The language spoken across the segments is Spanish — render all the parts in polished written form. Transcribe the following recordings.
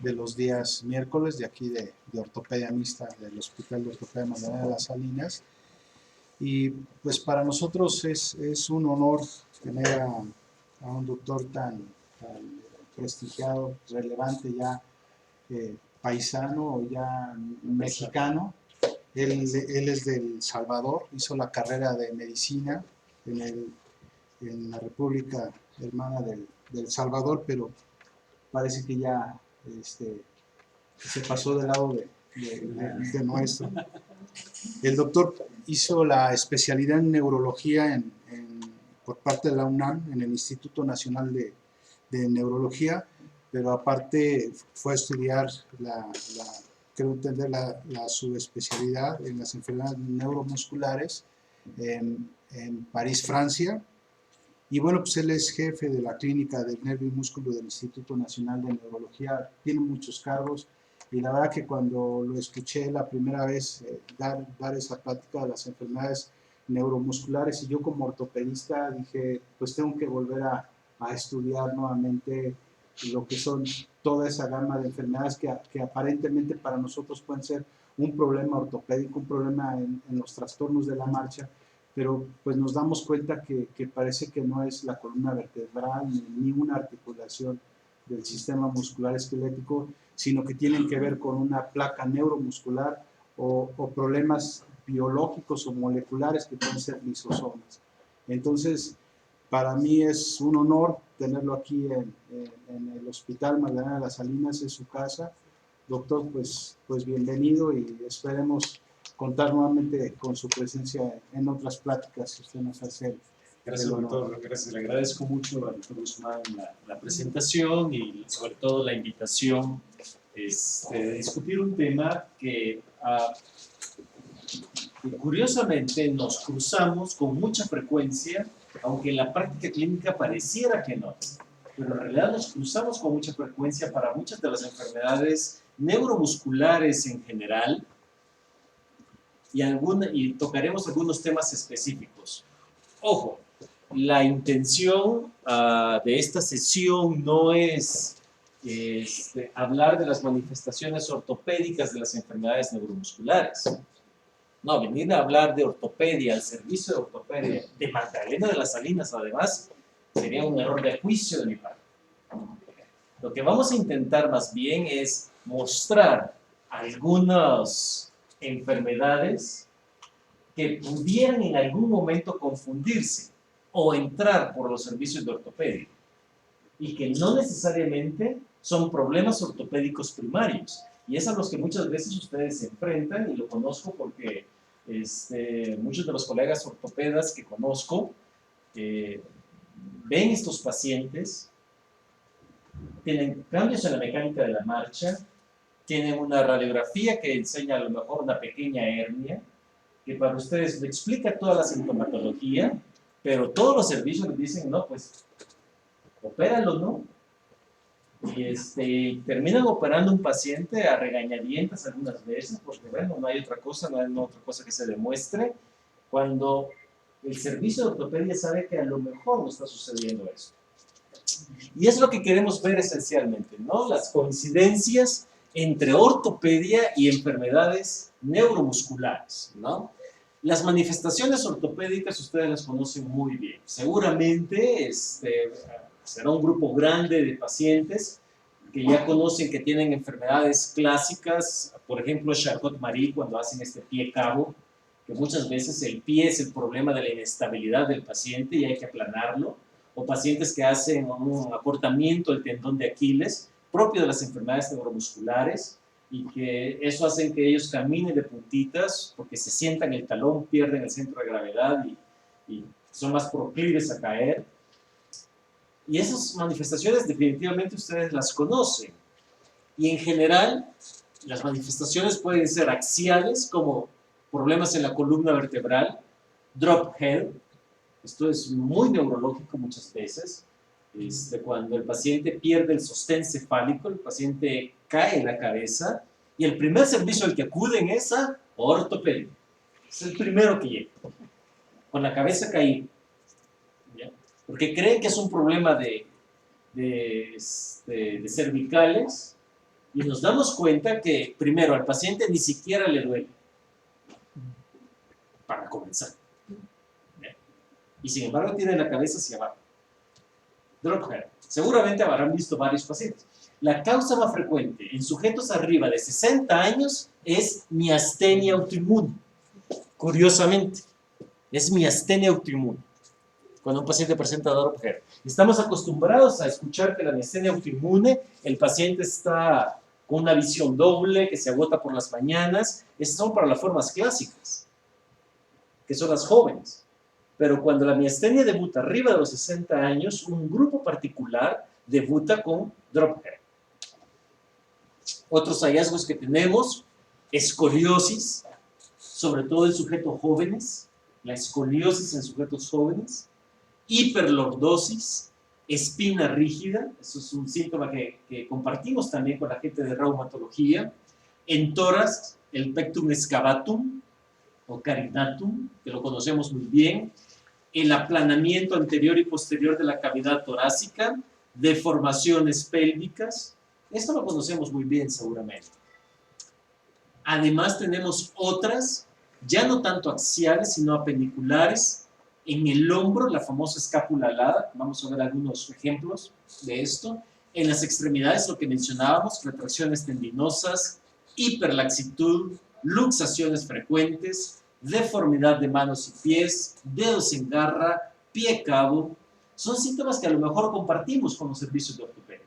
de los días miércoles de aquí de ortopedia mixta del Hospital de Ortopedia Magdalena de las Salinas. Y pues para nosotros es un honor tener a un doctor tan prestigiado, relevante ya, paisano o ya mexicano. Él es del Salvador, hizo la carrera de medicina en la República Hermana del Salvador, pero parece que ya se pasó del lado de nuestro. El doctor hizo la especialidad en neurología por parte de la UNAM, en el Instituto Nacional de Neurología, pero aparte fue a estudiar creo entender, la subespecialidad en las enfermedades neuromusculares en París, Francia. Y bueno, pues él es jefe de la clínica del nervio y músculo del Instituto Nacional de Neurología, tiene muchos cargos, y la verdad que cuando lo escuché la primera vez dar esa plática de las enfermedades neuromusculares, y yo como ortopedista dije, pues tengo que volver a estudiar nuevamente lo que son toda esa gama de enfermedades que aparentemente para nosotros pueden ser un problema ortopédico, un problema en los trastornos de la marcha, pero pues nos damos cuenta que parece que no es la columna vertebral ni una articulación del sistema muscular esquelético, sino que tienen que ver con una placa neuromuscular o problemas biológicos o moleculares que pueden ser lisosomas. Entonces, para mí es un honor tenerlo aquí en el Hospital Magdalena de las Salinas, en su casa. Doctor, pues bienvenido, y esperemos contar nuevamente con su presencia en otras pláticas que usted nos hace. Gracias, doctor. Gracias. Le agradezco mucho al doctor Guzmán la presentación y sobre todo la invitación de discutir un tema que curiosamente nos cruzamos con mucha frecuencia, aunque en la práctica clínica pareciera que no, pero en realidad nos cruzamos con mucha frecuencia para muchas de las enfermedades neuromusculares en general, y tocaremos algunos temas específicos. Ojo, la intención de esta sesión no es hablar de las manifestaciones ortopédicas de las enfermedades neuromusculares. No, venir a hablar de ortopedia, el servicio de ortopedia de Magdalena de las Salinas, además, sería un error de juicio de mi parte. Lo que vamos a intentar más bien es mostrar algunas enfermedades que pudieran en algún momento confundirse o entrar por los servicios de ortopedia y que no necesariamente son problemas ortopédicos primarios. Y es a los que muchas veces ustedes se enfrentan, y lo conozco porque muchos de los colegas ortopedas que conozco ven estos pacientes, tienen cambios en la mecánica de la marcha, tienen una radiografía que enseña a lo mejor una pequeña hernia, que para ustedes le explica toda la sintomatología, pero todos los servicios les dicen, no, pues, opéralo, ¿no? Y terminan operando un paciente a regañadientas algunas veces, porque bueno, no hay otra cosa, no hay otra cosa que se demuestre, cuando el servicio de ortopedia sabe que a lo mejor no está sucediendo eso. Y es lo que queremos ver esencialmente, ¿no? Las coincidencias entre ortopedia y enfermedades neuromusculares, ¿no? Las manifestaciones ortopédicas ustedes las conocen muy bien. Seguramente será un grupo grande de pacientes que ya conocen que tienen enfermedades clásicas, por ejemplo, Charcot-Marie, cuando hacen este pie cabo, que muchas veces el pie es el problema de la inestabilidad del paciente y hay que aplanarlo, o pacientes que hacen un acortamiento del tendón de Aquiles, propio de las enfermedades neuromusculares, y que eso hace que ellos caminen de puntitas porque se sientan el talón, pierden el centro de gravedad y son más proclives a caer. Y esas manifestaciones definitivamente ustedes las conocen. Y en general, las manifestaciones pueden ser axiales, como problemas en la columna vertebral, drop head. Esto es muy neurológico muchas veces. Cuando el paciente pierde el sostén cefálico, el paciente cae en la cabeza y el primer servicio al que acuden es a ortopedia. Es el primero que llega, con la cabeza caída. ¿Ya? Porque creen que es un problema de cervicales Y nos damos cuenta que, primero, al paciente ni siquiera le duele, para comenzar. Y sin embargo tiene la cabeza hacia abajo. Drop hair. Seguramente habrán visto varios pacientes. La causa más frecuente en sujetos arriba de 60 años es miastenia autoinmune. Curiosamente, es miastenia autoinmune cuando un paciente presenta drop hair. Estamos acostumbrados a escuchar que la miastenia autoinmune, el paciente está con una visión doble, que se agota por las mañanas. Esas son para las formas clásicas, que son las jóvenes. Pero cuando la miastenia debuta arriba de los 60 años, un grupo particular debuta con drop hair. Otros hallazgos que tenemos, escoliosis, sobre todo en sujetos jóvenes, la escoliosis en sujetos jóvenes, hiperlordosis, espina rígida, eso es un síntoma que compartimos también con la gente de reumatología, en tórax, el pectum excavatum o carinatum, que lo conocemos muy bien, el aplanamiento anterior y posterior de la cavidad torácica, deformaciones pélvicas, esto lo conocemos muy bien seguramente. Además tenemos otras, ya no tanto axiales, sino apendiculares, en el hombro, la famosa escápula alada, vamos a ver algunos ejemplos de esto, en las extremidades, lo que mencionábamos, retracciones tendinosas, hiperlaxitud, luxaciones frecuentes, deformidad de manos y pies, dedos en garra, pie cabo, son síntomas que a lo mejor compartimos con los servicios de ortopedia.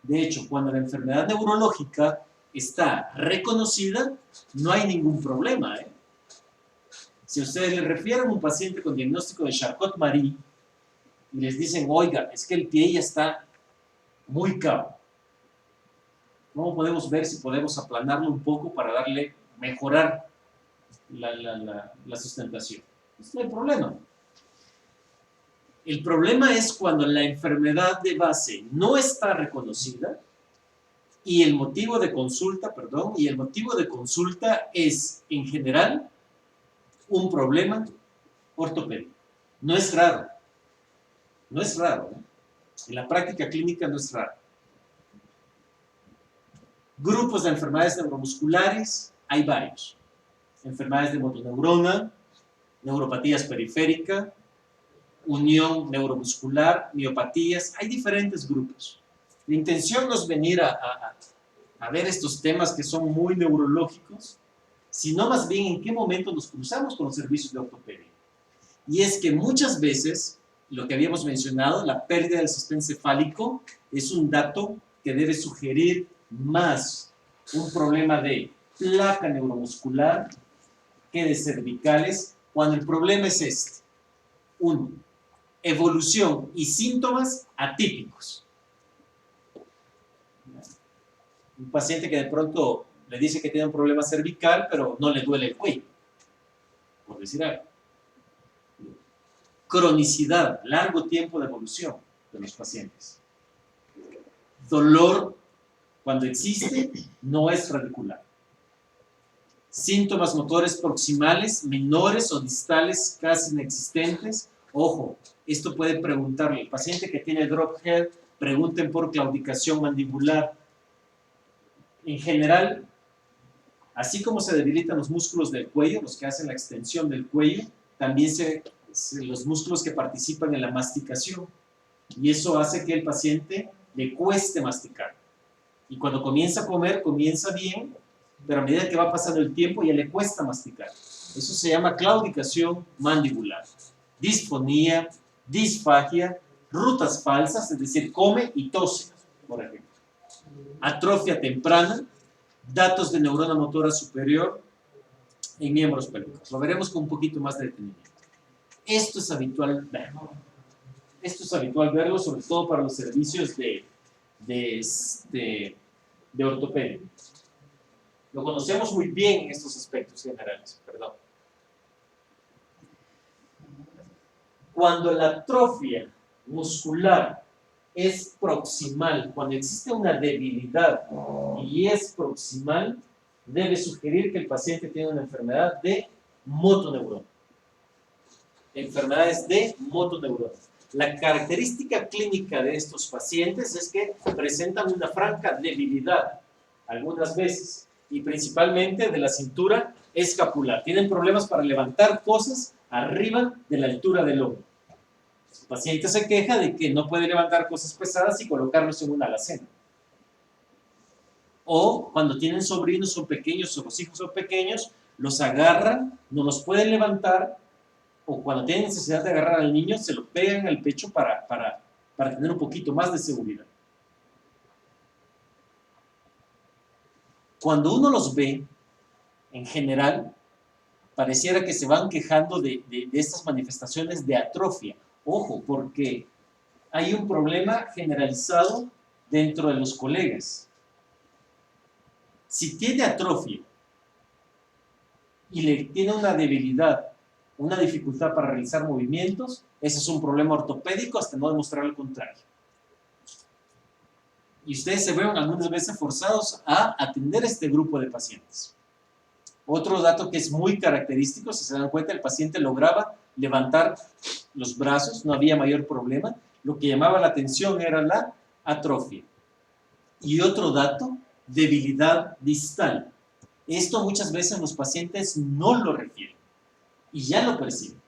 De hecho, cuando la enfermedad neurológica está reconocida, no hay ningún problema, Si ustedes le refieren a un paciente con diagnóstico de Charcot-Marie y les dicen, oiga, es que el pie ya está muy cabo, ¿cómo podemos ver si podemos aplanarlo un poco para mejorar la sustentación? Pues no hay problema. El problema es cuando la enfermedad de base no está reconocida y el motivo de consulta, es, en general, un problema ortopédico. No es raro. No es raro, En la práctica clínica no es raro. Grupos de enfermedades neuromusculares, hay varios. Enfermedades de motoneurona, neuropatías periféricas, unión neuromuscular, miopatías, hay diferentes grupos. La intención no es venir a ver estos temas que son muy neurológicos, sino más bien en qué momento nos cruzamos con los servicios de ortopedia. Y es que muchas veces, lo que habíamos mencionado, la pérdida del sostén cefálico es un dato que debe sugerir más un problema de placa neuromuscular que de cervicales, cuando el problema es este. 1. Evolución y síntomas atípicos. Un paciente que de pronto le dice que tiene un problema cervical, pero no le duele el cuello, por decir algo. Cronicidad, largo tiempo de evolución de los pacientes. Dolor, cuando existe, no es radicular. Síntomas motores proximales, menores o distales casi inexistentes. Ojo, esto puede preguntarle. El paciente que tiene drop hair, pregunten por claudicación mandibular. En general, así como se debilitan los músculos del cuello, los que hacen la extensión del cuello, también los músculos que participan en la masticación. Y eso hace que el paciente le cueste masticar. Y cuando comienza a comer, comienza bien, pero a medida que va pasando el tiempo ya le cuesta masticar. Eso se llama claudicación mandibular. Disfonía, disfagia, rutas falsas, es decir, come y tose, por ejemplo. Atrofia temprana, datos de neurona motora superior en miembros pélvicos. Lo veremos con un poquito más de detenimiento. Esto es habitual verlo. Sobre todo para los servicios de ortopedia. Lo conocemos muy bien en estos aspectos generales, perdón. Cuando la atrofia muscular es proximal, cuando existe una debilidad y es proximal, debe sugerir que el paciente tiene una enfermedad de motoneurona. Enfermedades de motoneurona. La característica clínica de estos pacientes es que presentan una franca debilidad algunas veces, y principalmente de la cintura escapular. Tienen problemas para levantar cosas arriba de la altura del hombro. El paciente se queja de que no puede levantar cosas pesadas y colocarlos en una alacena. O cuando tienen sobrinos, son pequeños, o los hijos son pequeños, los agarran, no los pueden levantar, o cuando tienen necesidad de agarrar al niño, se lo pegan al pecho para tener un poquito más de seguridad. Cuando uno los ve, en general, pareciera que se van quejando de estas manifestaciones de atrofia. Ojo, porque hay un problema generalizado dentro de los colegas. Si tiene atrofia y le tiene una debilidad, una dificultad para realizar movimientos, ese es un problema ortopédico hasta no demostrar lo contrario. Y ustedes se ven algunas veces forzados a atender este grupo de pacientes. Otro dato que es muy característico, si se dan cuenta, el paciente lograba levantar los brazos, no había mayor problema. Lo que llamaba la atención era la atrofia. Y otro dato, debilidad distal. Esto muchas veces los pacientes no lo refieren y ya lo perciben.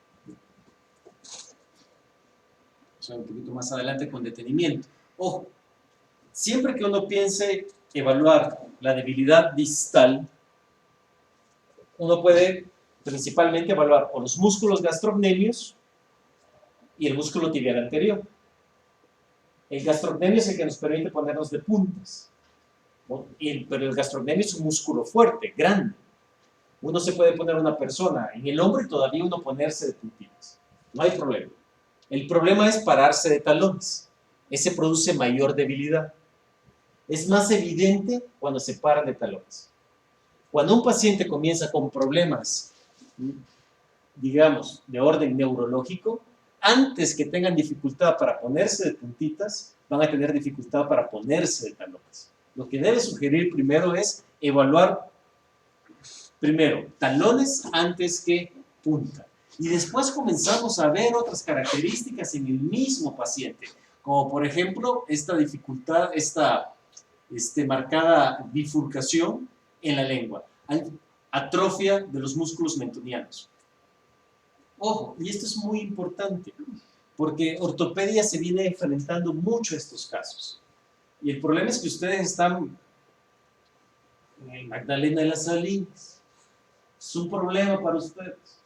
Vamos a ver un poquito más adelante con detenimiento. Ojo, siempre que uno piense evaluar la debilidad distal, uno puede principalmente evaluar o los músculos gastrocnemios y el músculo tibial anterior. El gastrocnemio es el que nos permite ponernos de puntas, pero el gastrocnemio es un músculo fuerte, grande. Uno se puede poner una persona en el hombro y todavía uno ponerse de puntitas. No hay problema. El problema es pararse de talones. Ese produce mayor debilidad. Es más evidente cuando se paran de talones. Cuando un paciente comienza con problemas, digamos, de orden neurológico, antes que tengan dificultad para ponerse de puntitas, van a tener dificultad para ponerse de talones. Lo que debe sugerir primero es evaluar, primero, talones antes que punta. Y después comenzamos a ver otras características en el mismo paciente, como por ejemplo esta dificultad, esta marcada bifurcación en la lengua, atrofia de los músculos mentonianos. Ojo, y esto es muy importante, porque ortopedia se viene enfrentando mucho a estos casos. Y el problema es que ustedes están en Magdalena de las Salinas. Es un problema para ustedes.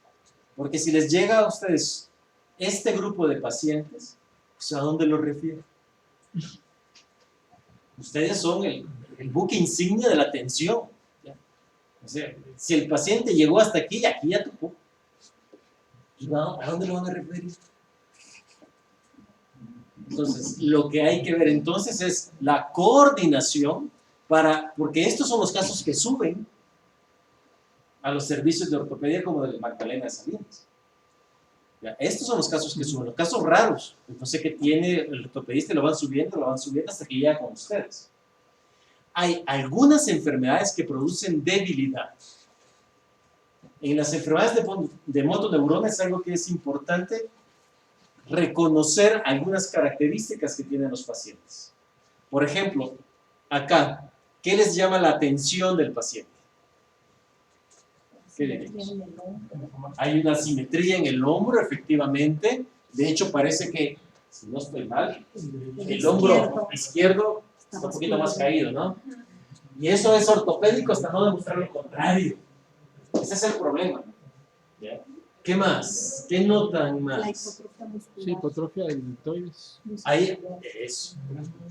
Porque si les llega a ustedes este grupo de pacientes, pues ¿a dónde lo refieren? Ustedes son el buque insignia de la atención. ¿Ya? O sea, si el paciente llegó hasta aquí, aquí ya tocó. ¿A dónde lo van a referir? Entonces, lo que hay que ver entonces es la coordinación porque estos son los casos que suben a los servicios de ortopedia como de Magdalena de Salinas. ¿Ya? Estos son los casos que suben, los casos raros. Entonces, que tiene el ortopedista, lo van subiendo hasta que llega con ustedes. Hay algunas enfermedades que producen debilidad. En las enfermedades de motoneurona es algo que es importante reconocer algunas características que tienen los pacientes. Por ejemplo, acá, ¿qué les llama la atención del paciente? ¿Qué le digo? Hay una simetría en el hombro, efectivamente. De hecho, parece que, si no estoy mal, el hombro izquierdo está un poquito más caído, ¿no? Y eso es ortopédico hasta no demostrar lo contrario. Ese es el problema. ¿Ya? ¿Qué más? ¿Qué notan más? La hipotrofia muscular. Sí, hipotrofia del deltoides.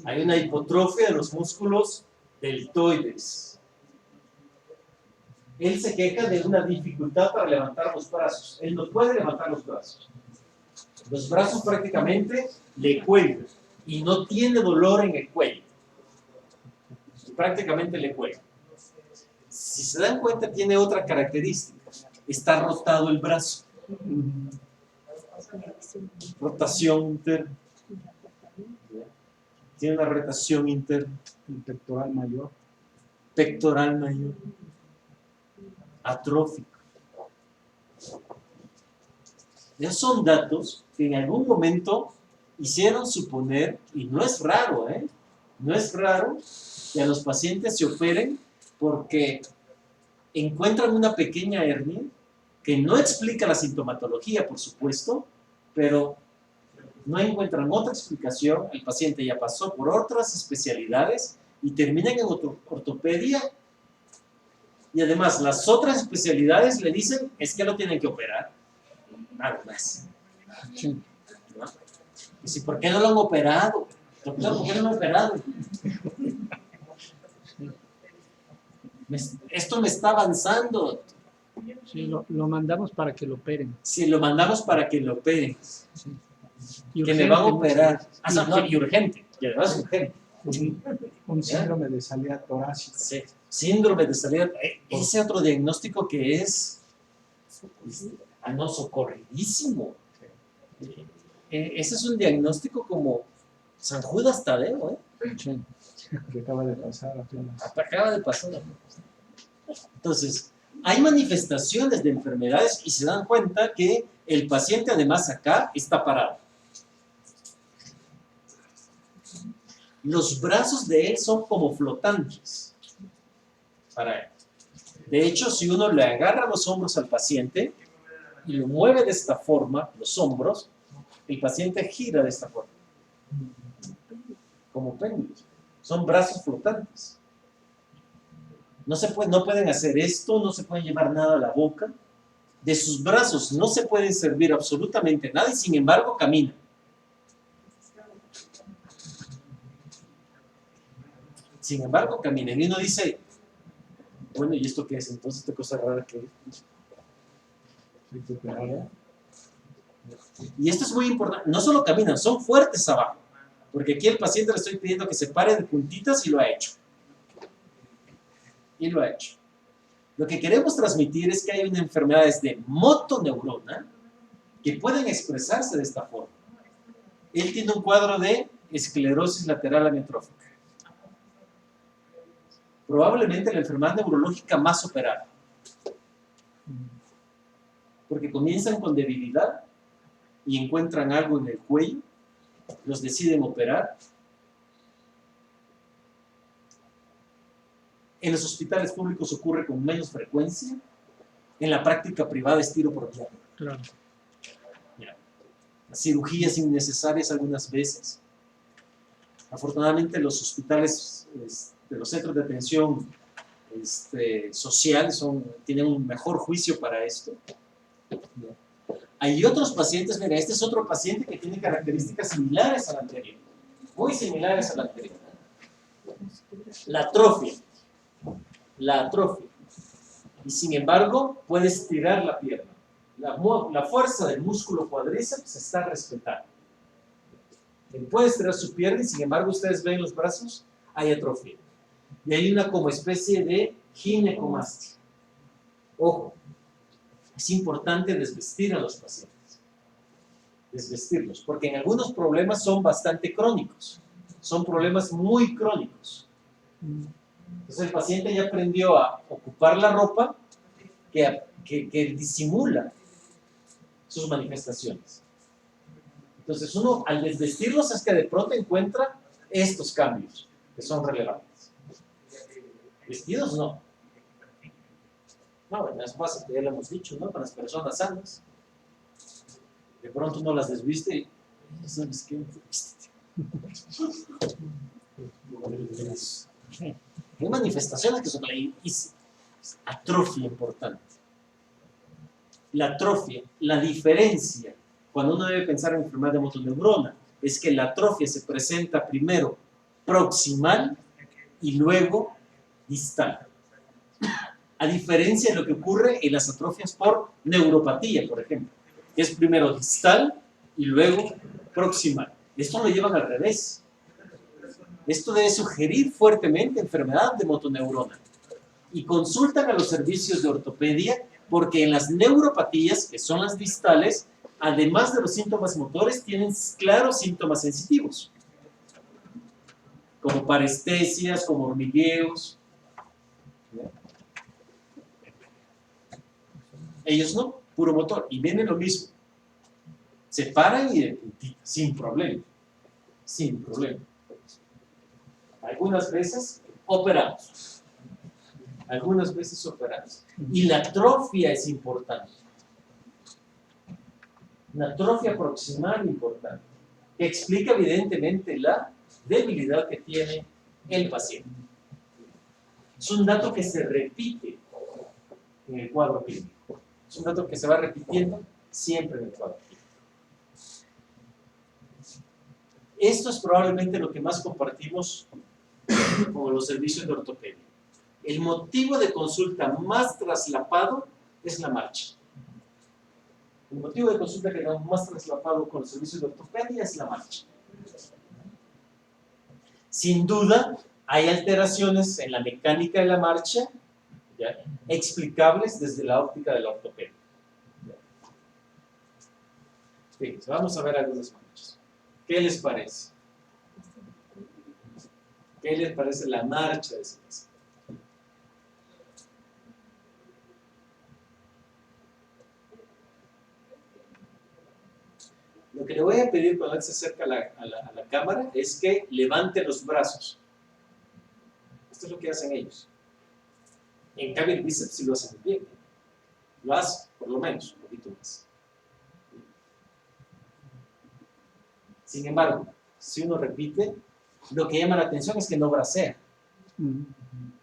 Hay una hipotrofia de los músculos deltoides. Él se queja de una dificultad para levantar los brazos. Él no puede levantar los brazos. Los brazos prácticamente le cuelgan y no tiene dolor en el cuello. Prácticamente le cuelga. Si se dan cuenta, tiene otra característica. Está rotado el brazo. Rotación interna. Tiene una rotación interna. El pectoral mayor. Pectoral mayor. Atrófico. Esos son datos que en algún momento hicieron suponer, y no es raro, No es raro que a los pacientes se operen porque encuentran una pequeña hernia que no explica la sintomatología, por supuesto, pero no encuentran otra explicación. El paciente ya pasó por otras especialidades y terminan en ortopedia. Y además, las otras especialidades le dicen, es que lo tienen que operar. Nada más. Sí. ¿No? Y si, ¿por qué no lo han operado? Doctor, ¿por qué no lo han operado? Esto me está avanzando. Sí, lo mandamos para que lo operen. Si lo mandamos para que lo operen, Sí. que me van a operar. muchas veces. No, y urgente. Y además urgente. Un síndrome de salida torácica. Sí. Síndrome de salida. Ese otro diagnóstico que es no, socorridísimo. Ese es un diagnóstico como San Judas Tadeo, ¿eh? Sí. Que acaba de pasar apenas. Acaba de pasar. Entonces, hay manifestaciones de enfermedades y se dan cuenta que el paciente además acá está parado. Los brazos de él son como flotantes para él. De hecho, si uno le agarra los hombros al paciente y lo mueve de esta forma, los hombros, el paciente gira de esta forma, como péndulos. Son brazos flotantes. No pueden hacer esto, no se pueden llevar nada a la boca. De sus brazos no se pueden servir absolutamente nada y sin embargo caminan. Sin embargo caminan. Y uno dice, bueno, ¿y esto qué es? Entonces, esta cosa rara que es. Y esto es muy importante. No solo caminan, son fuertes abajo. Porque aquí el paciente le estoy pidiendo que se pare de puntitas y lo ha hecho. Y lo ha hecho. Lo que queremos transmitir es que hay una enfermedad de motoneurona que pueden expresarse de esta forma. Él tiene un cuadro de esclerosis lateral amiotrófica. Probablemente la enfermedad neurológica más operada. Porque comienzan con debilidad y encuentran algo en el cuello, los deciden operar. En los hospitales públicos ocurre con menos frecuencia. En la práctica privada es tiro por viaje. Claro. Cirugías innecesarias algunas veces. Afortunadamente los hospitales de los centros de atención social tienen un mejor juicio para esto. Hay otros pacientes, mira, este es otro paciente que tiene características similares a la anterior, muy similares a la anterior. La atrofia. Y sin embargo, puede estirar la pierna. La fuerza del músculo cuádriceps está respetada. Él puede estirar su pierna y sin embargo, ustedes ven los brazos, hay atrofia. Y hay una como especie de ginecomastia. Ojo, es importante desvestir a los pacientes. Desvestirlos, porque en algunos problemas son bastante crónicos. Son problemas muy crónicos. Entonces el paciente ya aprendió a ocupar la ropa que disimula sus manifestaciones. Entonces uno al desvestirlos es que de pronto encuentra estos cambios que son relevantes. Vestidos no. No, bueno, eso pasa, ya lo hemos dicho, ¿no? Para las personas sanas. De pronto uno las desviste y ¿sabes qué? Hay manifestaciones que son atrofia importante. La atrofia, la diferencia, cuando uno debe pensar en enfermedad de motoneurona, es que la atrofia se presenta primero proximal y luego distal. A diferencia de lo que ocurre en las atrofias por neuropatía, por ejemplo, que es primero distal y luego proximal. Esto lo llevan al revés. Esto debe sugerir fuertemente enfermedad de motoneurona. Y consultan a los servicios de ortopedia porque en las neuropatías, que son las distales, además de los síntomas motores, tienen claros síntomas sensitivos, como parestesias, como hormigueos. Ellos no, puro motor. Y viene lo mismo. Se paran y de puntita, sin problema. Sin problema. Algunas veces operamos. Algunas veces operamos. Y la atrofia es importante. Una atrofia proximal importante, que explica evidentemente la debilidad que tiene el paciente. Es un dato que se repite en el cuadro clínico. Es un dato que se va repitiendo siempre en el cuadro clínico. Esto es probablemente lo que más compartimos con los servicios de ortopedia. El motivo de consulta más traslapado es la marcha. El motivo de consulta que tenemos más traslapado con los servicios de ortopedia es la marcha. Sin duda, hay alteraciones en la mecánica de la marcha, ¿ya?, explicables desde la óptica de la ortopedia. Fíjense, vamos a ver algunas marchas. ¿Qué les parece? ¿Qué les parece la marcha de ese paciente? Lo que le voy a pedir cuando él se acerca a la cámara es que levante los brazos. Esto es lo que hacen ellos. En cambio, el bíceps sí lo hacen muy bien. Lo hace, por lo menos, un poquito más. Sin embargo, si uno repite, lo que llama la atención es que no bracea.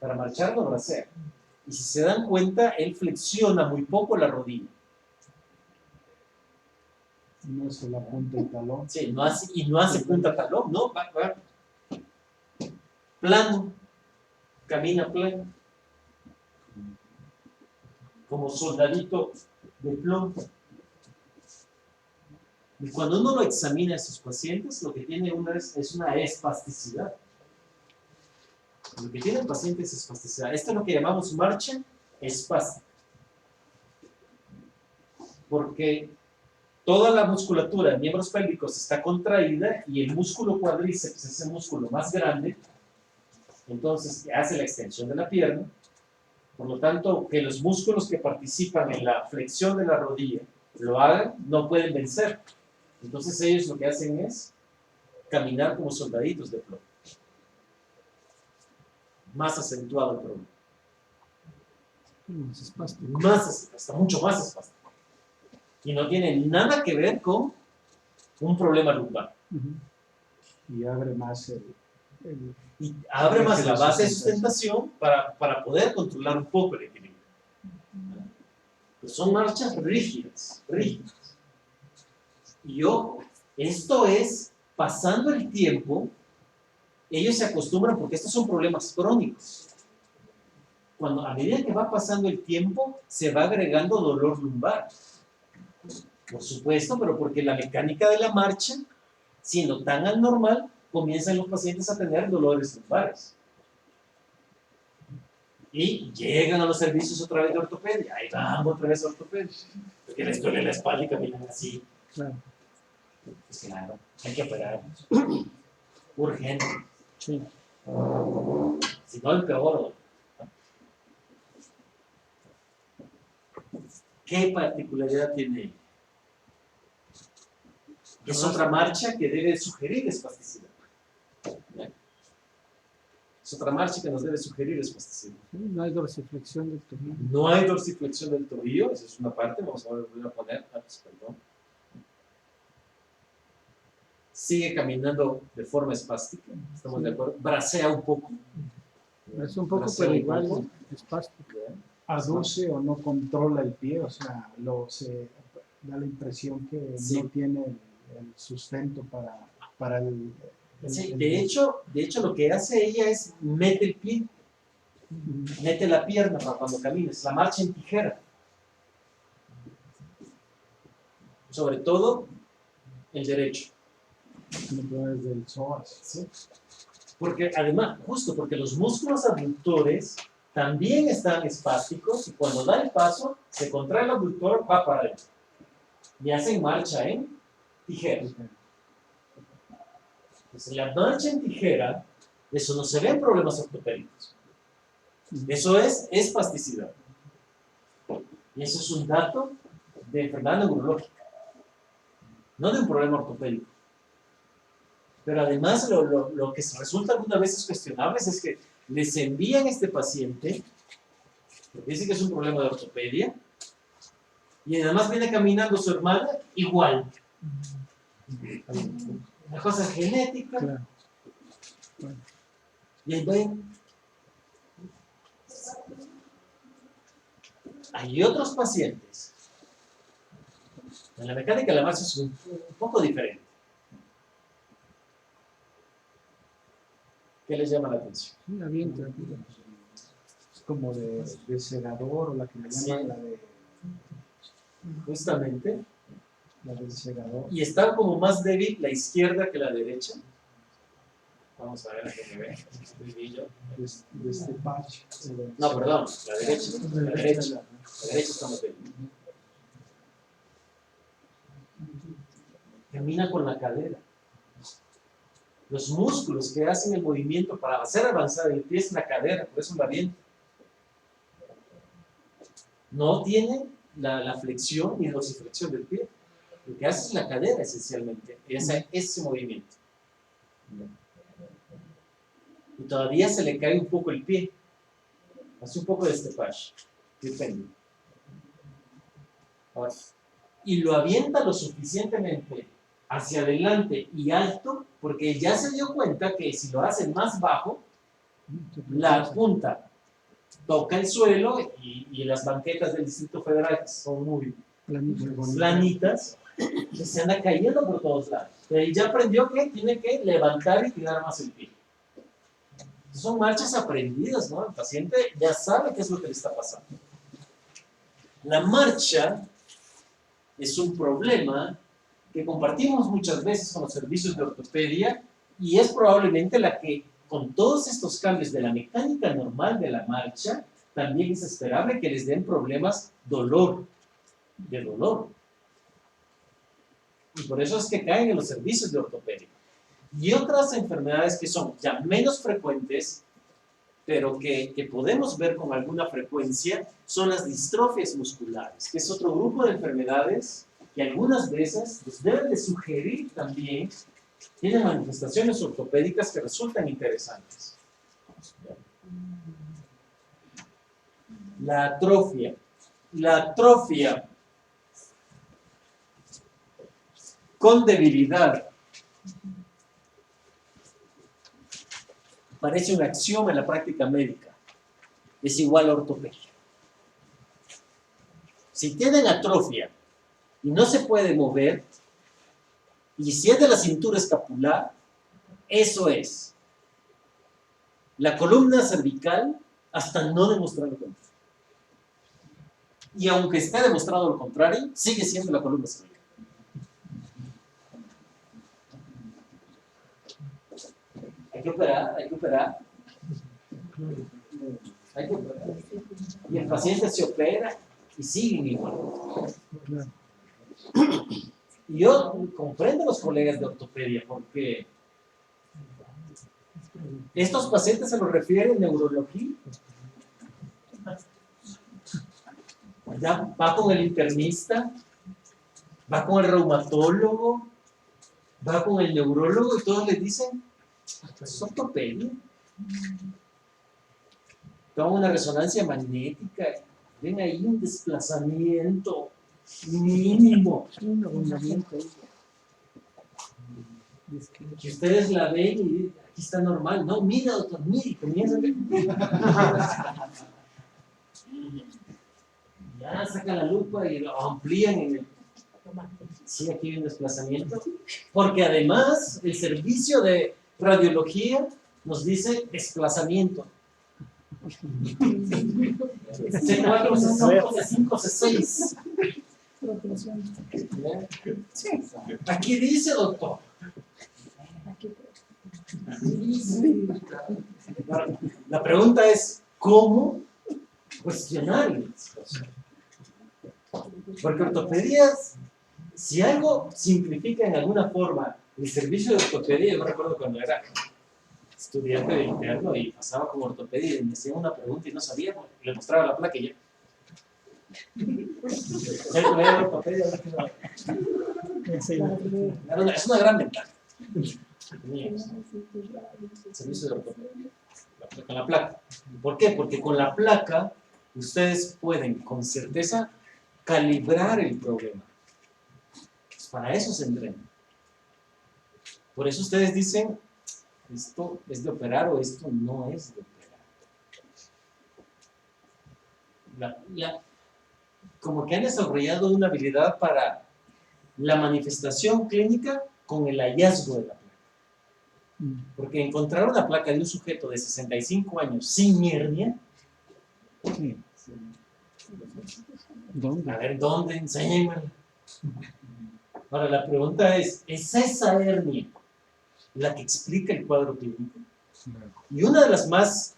Para marchar no bracea. Y si se dan cuenta, él flexiona muy poco la rodilla. No se la punta el talón. Sí, no hace punta talón, no, va plano, camina plano, como soldadito de plomo. Y cuando uno lo examina a sus pacientes, lo que tiene es una espasticidad. Lo que tiene el paciente es espasticidad. Esto es lo que llamamos marcha espástica. Porque toda la musculatura de miembros pélvicos está contraída y el músculo cuádriceps, ese músculo más grande, entonces hace la extensión de la pierna. Por lo tanto, que los músculos que participan en la flexión de la rodilla lo hagan, no pueden vencer. Entonces ellos lo que hacen es caminar como soldaditos de plomo. Más acentuado el problema. Más espástico. Hasta mucho más espástico. Y no tiene nada que ver con un problema lumbar. Y abre más Y abre más la base de sustentación para poder controlar un poco el equilibrio. Pues son marchas rígidas. Y esto es, pasando el tiempo, ellos se acostumbran, porque estos son problemas crónicos. A medida que va pasando el tiempo, se va agregando dolor lumbar. Por supuesto, pero porque la mecánica de la marcha, siendo tan anormal, comienzan los pacientes a tener dolores lumbares. Y llegan a los servicios otra vez de ortopedia. Ahí vamos otra vez a ortopedia. Porque les duele la espalda y caminan así. Claro. Pues claro, hay que operar. Urgente. Sí. Si no, el peor. ¿Qué particularidad tiene ella? Es otra marcha que debe sugerir espasticidad. Es otra marcha que nos debe sugerir espasticidad. No hay dorsiflexión del tobillo. No hay dorsiflexión del tobillo, esa es una parte, vamos a volver a poner, perdón. Sigue caminando de forma espástica, ¿estamos de acuerdo? Bracea un poco. Es un poco, Bracea pero un igual poco. espástico. aduce o no controla el pie, o sea, se da la impresión que Sí. no tiene el sustento para el Sí, de hecho, lo que hace ella es mete el pie, mete la pierna para cuando camines, la marcha en tijera. Sobre todo el derecho. desde el psoas. ¿Sí? Porque además, justo porque los músculos abductores también están espásticos y cuando da el paso, se contrae el abductor, va para adentro. Y hacen marcha en tijera. Entonces, la marcha en tijera, eso no se ve en problemas ortopédicos. Eso es espasticidad. Y eso es un dato de enfermedad neurológica, no de un problema ortopédico. Pero además lo que resulta algunas veces cuestionable es que les envían este paciente, porque dice que es un problema de ortopedia, y además viene caminando su hermana igual. Una cosa genética. Claro. Bueno, Y ahí ven. Hay otros pacientes. En la mecánica de la marcha es un poco diferente. ¿Qué les llama la atención? sí, avienta, avienta. Es como de segador, o la que le llaman Sí. Justamente. la del segador. Y está como más débil la izquierda que la derecha. Vamos a ver a que me ve. Escribillo. De este patch. No, perdón, la derecha. La derecha. La derecha está más débil. Camina con la cadera. Los músculos que hacen el movimiento para hacer avanzar el pie es la cadera, por eso la avienta. No tiene la flexión ni dorsiflexión del pie. Lo que hace es la cadera esencialmente, ese movimiento. Y todavía se le cae un poco el pie. Hace un poco de estepage. Depende. Ahora, y lo avienta lo suficientemente hacia adelante y alto, porque ya se dio cuenta que si lo hace más bajo, la punta toca el suelo y las banquetas del Distrito Federal, que son muy planitas, se anda cayendo por todos lados. Y ya aprendió que tiene que levantar y tirar más el pie. Son marchas aprendidas, ¿no? El paciente ya sabe qué es lo que le está pasando. La marcha es un problema que compartimos muchas veces con los servicios de ortopedia y es probablemente la que, con todos estos cambios de la mecánica normal de la marcha, también es esperable que les den problemas de dolor. Y por eso es que caen en los servicios de ortopedia. Y otras enfermedades que son ya menos frecuentes, pero que podemos ver con alguna frecuencia, son las distrofias musculares, que es otro grupo de enfermedades que algunas veces nos deben de sugerir también, tienen manifestaciones ortopédicas que resultan interesantes. La atrofia. La atrofia con debilidad parece un axioma en la práctica médica. Es igual a ortopedia. Si tienen atrofia y no se puede mover, y si es de la cintura escapular, eso es. La columna cervical hasta no demostrar lo contrario. Y aunque esté demostrado lo contrario, sigue siendo la columna cervical. Hay que operar, hay que operar. Hay que operar. Y el paciente se opera y siguen igual. Y yo comprendo a los colegas de ortopedia porque estos pacientes se los refieren neurología. Ya va con el internista, va con el reumatólogo, va con el neurólogo y todos les dicen, es ortopedia. Toma una resonancia magnética, ven ahí un desplazamiento mínimo. Un abundamiento ahí. Que ustedes la ven y aquí está normal. No, mira, doctor, mire, y comienza ya saca la lupa y lo amplían en el... Sí, aquí hay un desplazamiento. Porque además el servicio de radiología nos dice desplazamiento. C4, C5, C5, C6. Aquí dice, doctor. La pregunta es, ¿cómo cuestionar las cosas? Porque ortopedias, si algo simplifica en alguna forma el servicio de ortopedia, yo me recuerdo cuando era estudiante de interno y pasaba como ortopedia y me hacían una pregunta y no sabía, le mostraba la placa y ya. Es una gran ventaja. Teníamos servicio de ortopedia con la placa. ¿Por qué? Porque con la placa ustedes pueden con certeza calibrar el problema. Pues para eso se entrena. Por eso ustedes dicen, esto es de operar o esto no es de operar. Como que han desarrollado una habilidad para la manifestación clínica con el hallazgo de la placa. Porque encontrar una placa de un sujeto de 65 años sin hernia, Sí. ¿Dónde? a ver, ¿dónde? Enséñenmela. Ahora, la pregunta es esa hernia la que explica el cuadro clínico? Y una de las más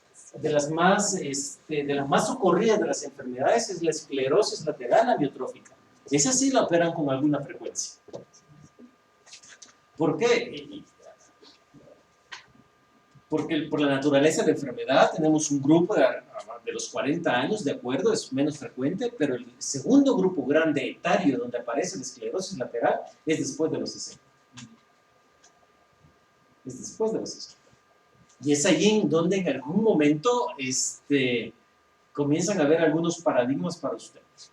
socorridas de las enfermedades es la esclerosis lateral amiotrófica. Esa sí la operan con alguna frecuencia. ¿Por qué? Porque por la naturaleza de la enfermedad tenemos un grupo de los 40 años, de acuerdo, es menos frecuente, pero el segundo grupo grande etario donde aparece la esclerosis lateral es después de los 60. Es después de los 60. Y es allí en donde en algún momento comienzan a haber algunos paradigmas para ustedes.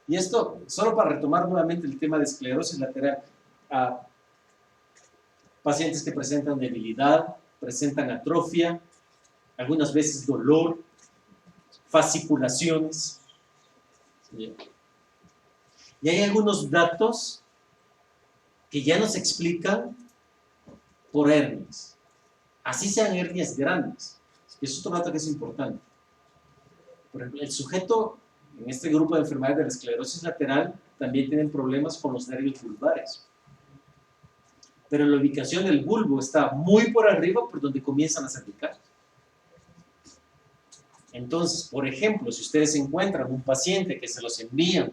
Y esto, solo para retomar nuevamente el tema de esclerosis lateral, a pacientes que presentan debilidad, presentan atrofia, algunas veces dolor, fasciculaciones. Y hay algunos datos que ya nos explican por hernias. Así sean hernias grandes. Es otro dato que es importante. Por ejemplo, el sujeto en este grupo de enfermedades de la esclerosis lateral también tienen problemas con los nervios vulvares. Pero la ubicación del bulbo está muy por arriba por donde comienzan a cervical. Entonces, por ejemplo, si ustedes encuentran un paciente que se los envían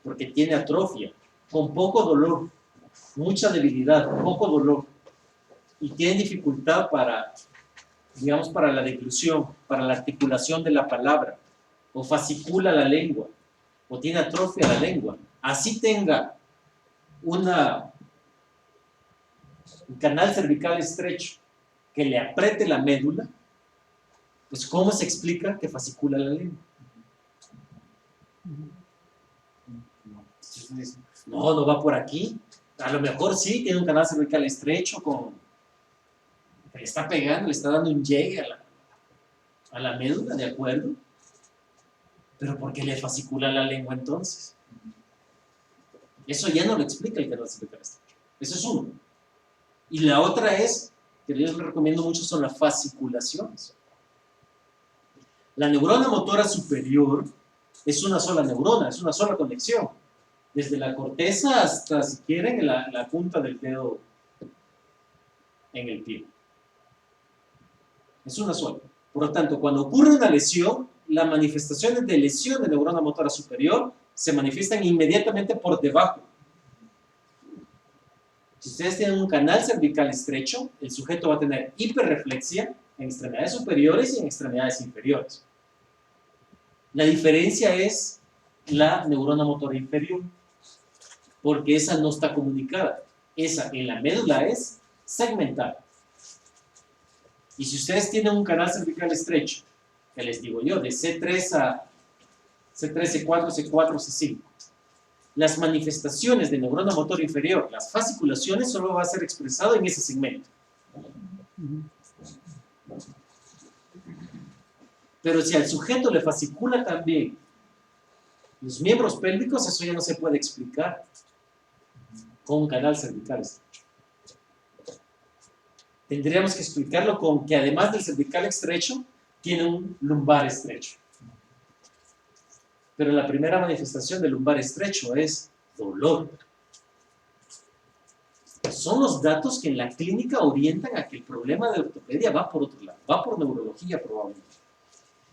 porque tiene atrofia, con poco dolor, mucha debilidad, poco dolor, y tienen dificultad para, digamos, para la deglución, para la articulación de la palabra, o fascicula la lengua, o tiene atrofia la lengua, así tenga un canal cervical estrecho que le apriete la médula, pues ¿cómo se explica que fascicula la lengua? No, no va por aquí. A lo mejor sí, tiene un canal cervical estrecho que le está pegando, le está dando un llegue a la médula, ¿de acuerdo? Pero ¿por qué le fascicula la lengua entonces? Eso ya no lo explica el canal cervical estrecho. Eso es uno. Y la otra es, que yo les recomiendo mucho, son las fasciculaciones. La neurona motora superior es una sola neurona, es una sola conexión. Desde la corteza hasta, si quieren, la punta del dedo en el pie. Es una sola. Por lo tanto, cuando ocurre una lesión, las manifestaciones de lesión de neurona motora superior se manifiestan inmediatamente por debajo. Si ustedes tienen un canal cervical estrecho, el sujeto va a tener hiperreflexia en extremidades superiores y en extremidades inferiores. La diferencia es la neurona motora inferior, porque esa no está comunicada. Esa en la médula es segmentada. Y si ustedes tienen un canal cervical estrecho, que les digo yo, de C3 a C3, C4, C4, C5, las manifestaciones de neurona motora inferior, las fasciculaciones, solo va a ser expresado en ese segmento. Pero si al sujeto le fascicula también los miembros pélvicos, eso ya no se puede explicar con un canal cervical estrecho. Tendríamos que explicarlo con que además del cervical estrecho, tiene un lumbar estrecho. Pero la primera manifestación del lumbar estrecho es dolor. Son los datos que en la clínica orientan a que el problema de ortopedia va por otro lado, va por neurología probablemente.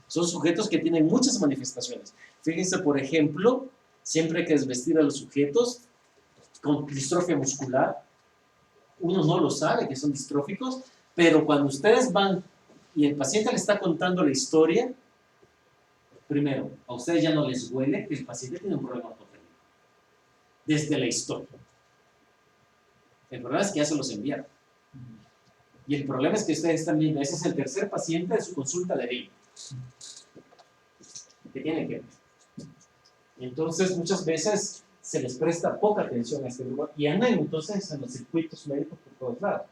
Son sujetos que tienen muchas manifestaciones. Fíjense, por ejemplo, siempre hay que desvestir a los sujetos con distrofia muscular. Uno no lo sabe que son distróficos, pero cuando ustedes van y el paciente le está contando la historia, primero, a ustedes ya no les huele que el paciente tiene un problema ortopédico. Desde la historia. El problema es que ya se los enviaron. Y el problema es que ustedes están viendo, ese es el tercer paciente de su consulta de vida. ¿Qué tiene que ver? Entonces, muchas veces se les presta poca atención a este grupo y andan entonces en los circuitos médicos por todos lados.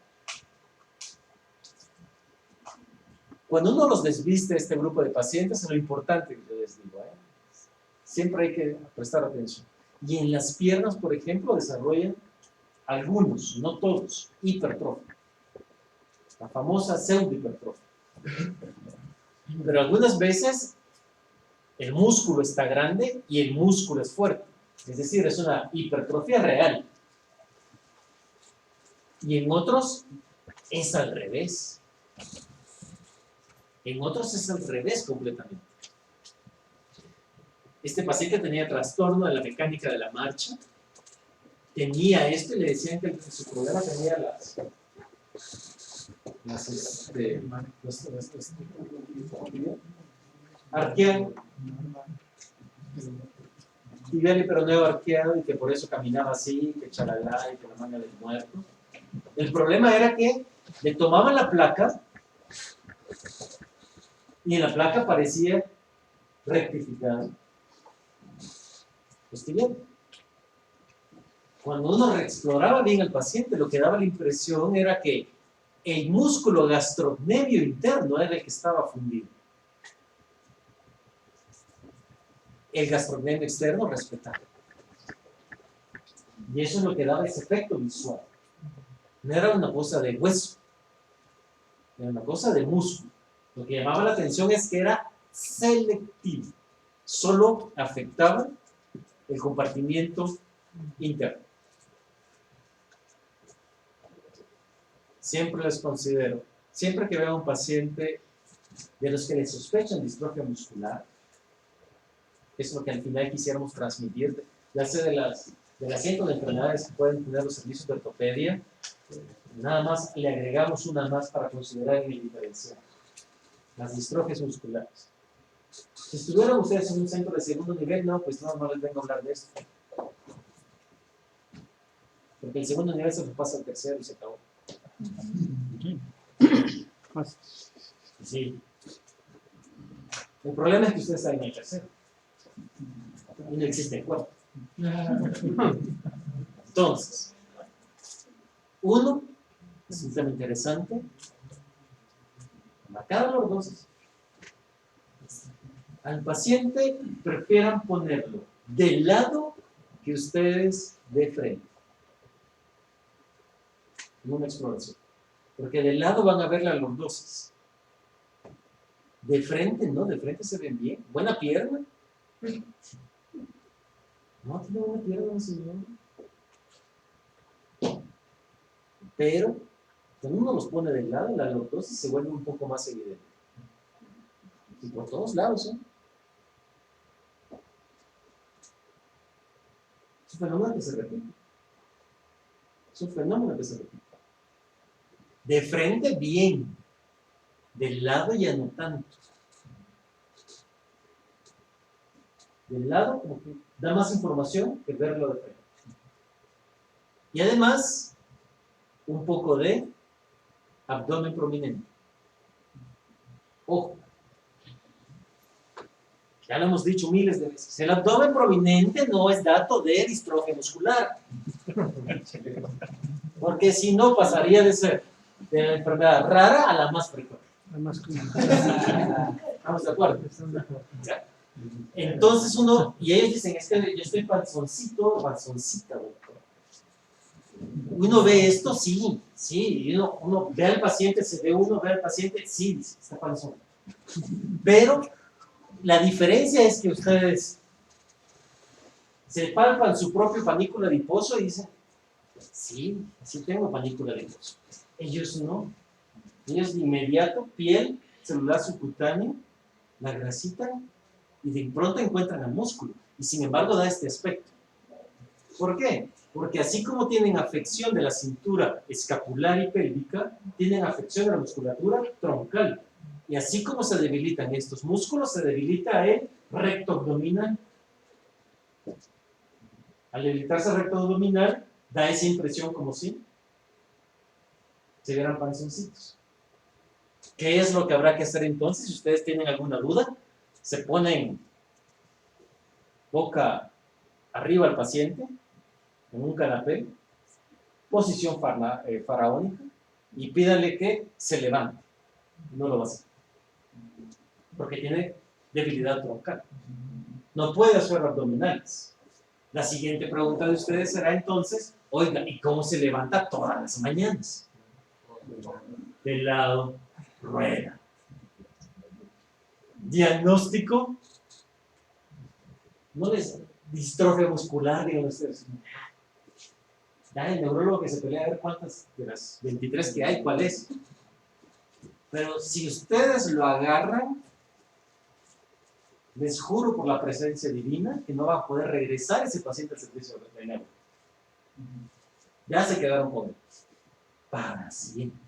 Cuando uno los desviste a este grupo de pacientes, es lo importante que yo les digo, siempre hay que prestar atención. Y en las piernas, por ejemplo, desarrollan algunos, no todos, hipertrofia. La famosa pseudohipertrofia. Pero algunas veces el músculo está grande y el músculo es fuerte. Es decir, es una hipertrofia real. Y en otros es al revés. En otros es al revés completamente. Este paciente tenía trastorno de la mecánica de la marcha. Tenía esto y le decían que su problema tenía arqueado, tibial y peroneo arqueado, y que por eso caminaba así, que chalala, y que la manga del muerto. El problema era que le tomaban la placa y en la placa parecía rectificado. Pues tibial. Cuando uno reexploraba bien al paciente, lo que daba la impresión era que el músculo gastrocnemio interno era el que estaba fundido. El gastrocnemio externo respetado. Y eso es lo que daba ese efecto visual. No era una cosa de hueso, era una cosa de músculo. Lo que llamaba la atención es que era selectivo. Solo afectaba el compartimiento interno. Siempre les considero, siempre que veo a un paciente de los que le sospechan distrofia muscular, es lo que al final quisiéramos transmitir, ya sea de las cientos de enfermedades que pueden tener los servicios de ortopedia, nada más le agregamos una más para considerar y diferenciar: las distrofias musculares. Si estuvieran ustedes en un centro de segundo nivel, no, pues no les vengo a hablar de esto. Porque el segundo nivel se lo pasa al tercero y se acabó. Sí. El problema es que ustedes saben el tercero. Y no existe el cuarto. Entonces, uno, es un tema interesante, marcada lordosis. Al paciente prefieran ponerlo del lado que ustedes de frente. En una exploración. Porque del lado van a ver la lordosis. De frente, no, de frente se ven bien. Buena pierna. No, tiene buena pierna, señor. Pero, cuando uno los pone del lado, la lordosis se vuelve un poco más evidente. Y por todos lados, ¿eh? Es un fenómeno que se repite. Es un fenómeno que se repite. De frente, bien. Del lado ya no tanto. Del lado, como que da más información que verlo de frente. Y además, un poco de abdomen prominente. Ojo. Ya lo hemos dicho miles de veces. El abdomen prominente no es dato de distrofia muscular. Porque si no, pasaría de ser de la enfermedad rara a la más frecuente. La más común. ¿Estamos de acuerdo? ¿Ya? Entonces uno, y ellos dicen, es que yo estoy panzoncito, panzoncita, doctor. Uno ve esto, sí, y uno ve al paciente, se ve uno, ve al paciente, sí, dice, está panzón. Pero la diferencia es que ustedes se palpan su propio panículo adiposo y dicen, sí tengo panículo adiposo. Ellos no. Ellos de inmediato, piel, celular subcutáneo, la grasita, y de pronto encuentran el músculo. Y sin embargo da este aspecto. ¿Por qué? Porque así como tienen afección de la cintura escapular y pélvica, tienen afección de la musculatura troncal. Y así como se debilitan estos músculos, se debilita el recto abdominal. Al debilitarse el recto abdominal, da esa impresión como si se vieran panzoncitos. ¿Qué es lo que habrá que hacer entonces? Si ustedes tienen alguna duda, se ponen boca arriba al paciente, en un canapé, posición faraónica, y pídale que se levante. No lo va a hacer, porque tiene debilidad troncal. No puede hacer abdominales. La siguiente pregunta de ustedes será entonces, oiga, ¿y cómo se levanta todas las mañanas? Del lado, rueda. Diagnóstico, no les distrofia muscular, digan ustedes. Ya el neurólogo que se pelea a ver cuántas de las 23 que hay, cuál es. Pero si ustedes lo agarran, les juro por la presencia divina que no va a poder regresar ese paciente al servicio de neuro. Ya se quedaron con él. Para siempre.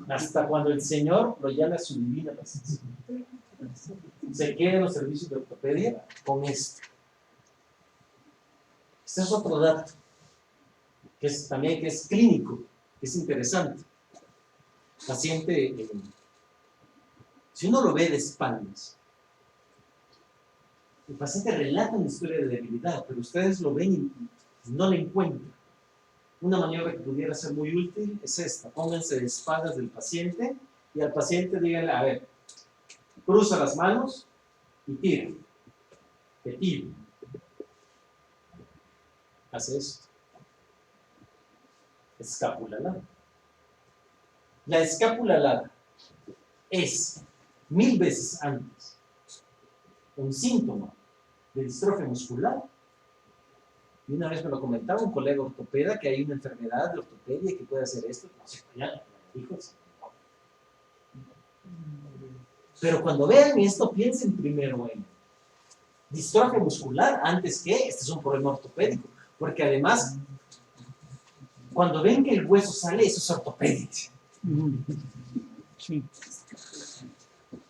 Hasta cuando el Señor lo llame a su divina presencia. Se queden los servicios de ortopedia con esto. Este es otro dato, que es también que es clínico, que es interesante. Paciente, si uno lo ve de espaldas, el paciente relata una historia de debilidad, pero ustedes lo ven y no le encuentran. Una maniobra que pudiera ser muy útil es esta: pónganse de espaldas del paciente y al paciente díganle, a ver, cruza las manos y tira, que tire. Hace esto. Escápula larga. La escápula larga es 1000 veces antes un síntoma de distrofia muscular. Y una vez me lo comentaba un colega ortopeda que hay una enfermedad de ortopedia que puede hacer esto. No sé, ya, hijos. Pero cuando vean esto, piensen primero en distrofia muscular antes que este es un problema ortopédico. Porque además, cuando ven que el hueso sale, eso es ortopédico. Sí.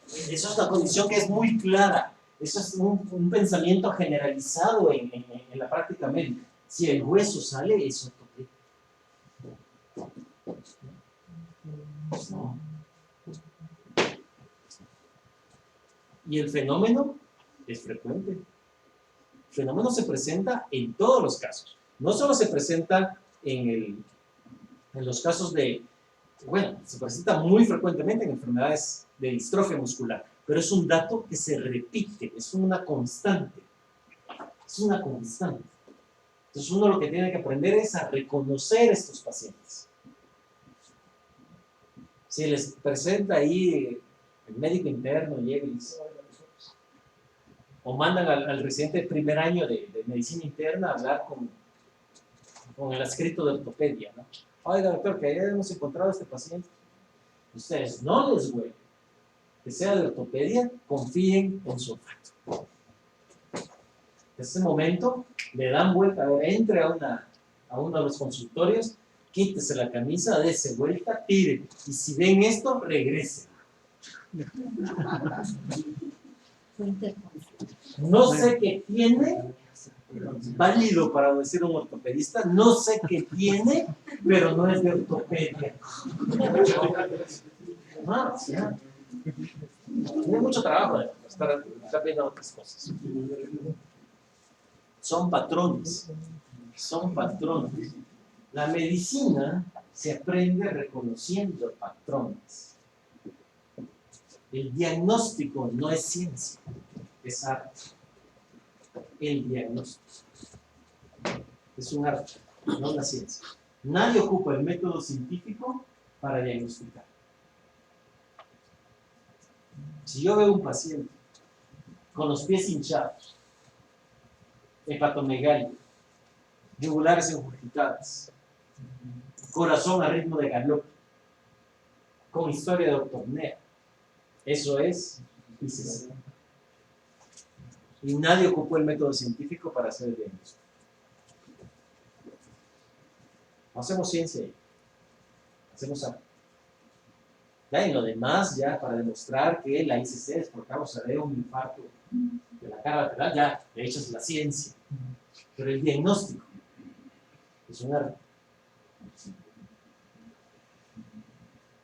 Eso es una condición que es muy clara. Eso es un pensamiento generalizado en la práctica médica. Si el hueso sale, es ortopédico. No. Y el fenómeno es frecuente. El fenómeno se presenta en todos los casos. No solo se presenta en los casos bueno, se presenta muy frecuentemente en enfermedades de distrofia muscular, pero es un dato que se repite, es una constante. Es una constante. Entonces uno lo que tiene que aprender es a reconocer estos pacientes. Si les presenta ahí el médico interno, llega y dice, o mandan al residente de primer año de medicina interna a hablar con el adscrito de ortopedia, ¿no? Oiga, doctor, que ayer hemos encontrado a este paciente. Ustedes no les huelen. Que sea de ortopedia, confíen en su olfato. En ese momento le dan vuelta, a ver, entre a uno de los consultorios, quítese la camisa, dése vuelta, tire. Y si ven esto, regresen. No sé qué tiene, válido para decir un ortopedista, no sé qué tiene, pero no es de ortopedia. No, sí, no. Tiene mucho trabajo de estar viendo otras cosas. Son patrones. Son patrones. La medicina se aprende reconociendo patrones. El diagnóstico no es ciencia, es arte. El diagnóstico es un arte, no una ciencia. Nadie ocupa el método científico para diagnosticar. Si yo veo un paciente con los pies hinchados, hepatomegalia, yugulares engurgitadas, corazón a ritmo de galope, con historia de ortopnea, eso es ICC. Y nadie ocupó el método científico para hacer el diagnóstico. No hacemos ciencia ahí, hacemos arte. Ya en lo demás, ya para demostrar que la ICC es por causa de un infarto de la cara lateral, ya de hecho es la ciencia. Pero el diagnóstico es un arte.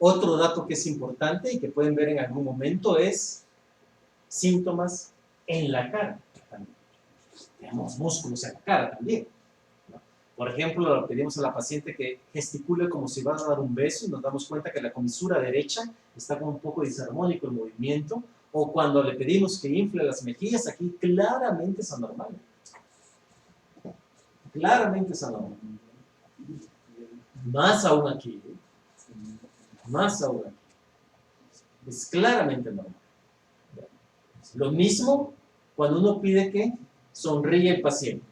Otro dato que es importante y que pueden ver en algún momento es síntomas en la cara. Tenemos músculos en la cara también. Por ejemplo, le pedimos a la paciente que gesticule como si va a dar un beso y nos damos cuenta que la comisura derecha está como un poco disarmónico el movimiento. O cuando le pedimos que infle las mejillas, aquí claramente es anormal. Claramente es anormal. Más aún aquí. Más aún aquí. Es claramente normal. Lo mismo cuando uno pide que sonríe el paciente.